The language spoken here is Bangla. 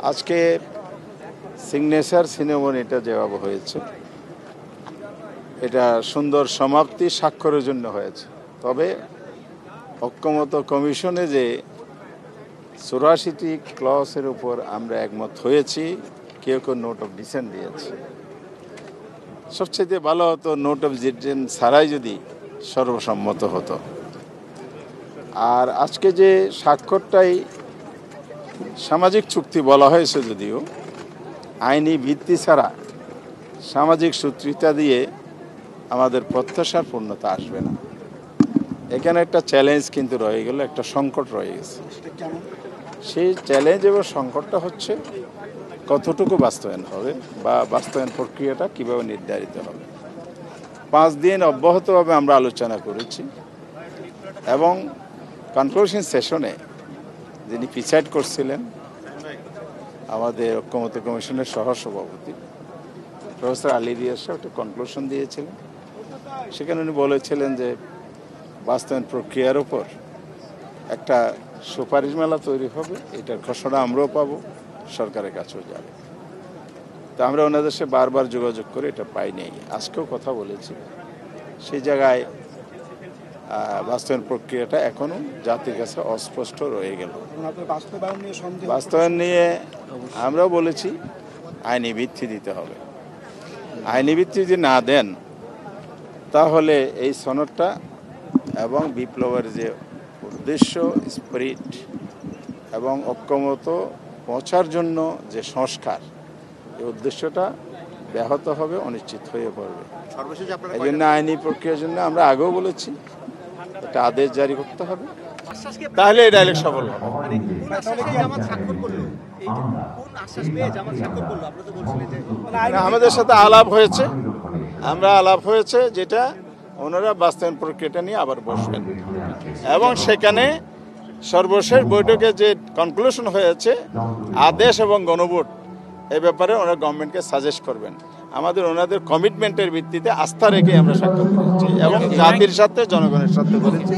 আজকে সিগনেচার সিনেমন এটা যেভাবে হয়েছে, এটা সুন্দর সমাপ্তি স্বাক্ষরের জন্য হয়েছে। তবে ঐক্যমত্য কমিশনে যে 84টি ক্লসের উপর আমরা একমত হয়েছি, কেউ কেউ নোট অফ ডিসেন্ট দিয়েছে। সবচেয়ে ভালো হতো নোট অফ ডিসেন্ট ছাড়াই যদি সর্বসম্মত হতো। আর আজকে যে স্বাক্ষরটাই সামাজিক চুক্তি বলা হয়েছে, যদিও আইনি ভিত্তি ছাড়া সামাজিক সূত্রিতা দিয়ে আমাদের প্রত্যাশার পূর্ণতা আসবে না। এখানে একটা চ্যালেঞ্জ কিন্তু রয়ে গেল, একটা সংকট রয়ে গেছে। সেই চ্যালেঞ্জ এবং সংকটটা হচ্ছে কতটুকু বাস্তবায়ন হবে বা বাস্তবায়ন প্রক্রিয়াটা কীভাবে নির্ধারিত হবে। 5 দিন অব্যাহতভাবে আমরা আলোচনা করেছি এবং কনক্লুশন সেশনে যিনি প্রিসাইড করছিলেন আমাদের ঐক্যমত্য কমিশনের সহসভাপতি প্রফেসর আলী রিয়াজ সাহেব একটা কনক্লুশন দিয়েছিলেন। সেখানে উনি বলেছিলেন যে বাস্তবায়ন প্রক্রিয়ার উপর একটা সুপারিশমালা তৈরি হবে, এটার ঘোষণা আমরাও পাবো, সরকারের কাছেও যাবে। তা আমরা ওনাদের সাথে বারবার যোগাযোগ করে এটা পাই নাই। আজকেও কথা বলেছি, সেই জায়গায় বাস্তবায়ন প্রক্রিয়াটা এখনও জাতির কাছে অস্পষ্ট রয়ে গেল। বাস্তবায়ন নিয়ে আমরাও বলেছি আইনি ভিত্তি দিতে হবে। আইনি ভিত্তি যদি না দেন তাহলে এই সনদটা এবং বিপ্লবের যে উদ্দেশ্য, স্পিরিট এবং ঐক্যমত পৌঁছার জন্য যে সংস্কার, এই উদ্দেশ্যটা ব্যাহত হবে, অনিশ্চিত হয়ে পড়বে। এই জন্য আইনি প্রক্রিয়ার জন্য আমরা আগেও বলেছি একটা আদেশ জারি করতে হবে, তাহলে এই ডায়ালগ সফল হবে। আমাদের সাথে আলাপ হয়েছে, আলাপ হয়েছে যেটা ওনারা বাস্তবায়ন প্রক্রিয়াটা নিয়ে আবার বসবেন এবং সেখানে সর্বশেষ বৈঠকে যে কনক্লুশন হয়েছে আদেশ এবং গণভোট, এই ব্যাপারে ওনারা গভর্নমেন্টকে সাজেস্ট করবেন। আমাদের ওনাদের কমিটমেন্টের ভিত্তিতে আস্থা রেখে আমরা স্বাক্ষর করেছি এবং জাতির সাথে জনগণের সাথে করেছি।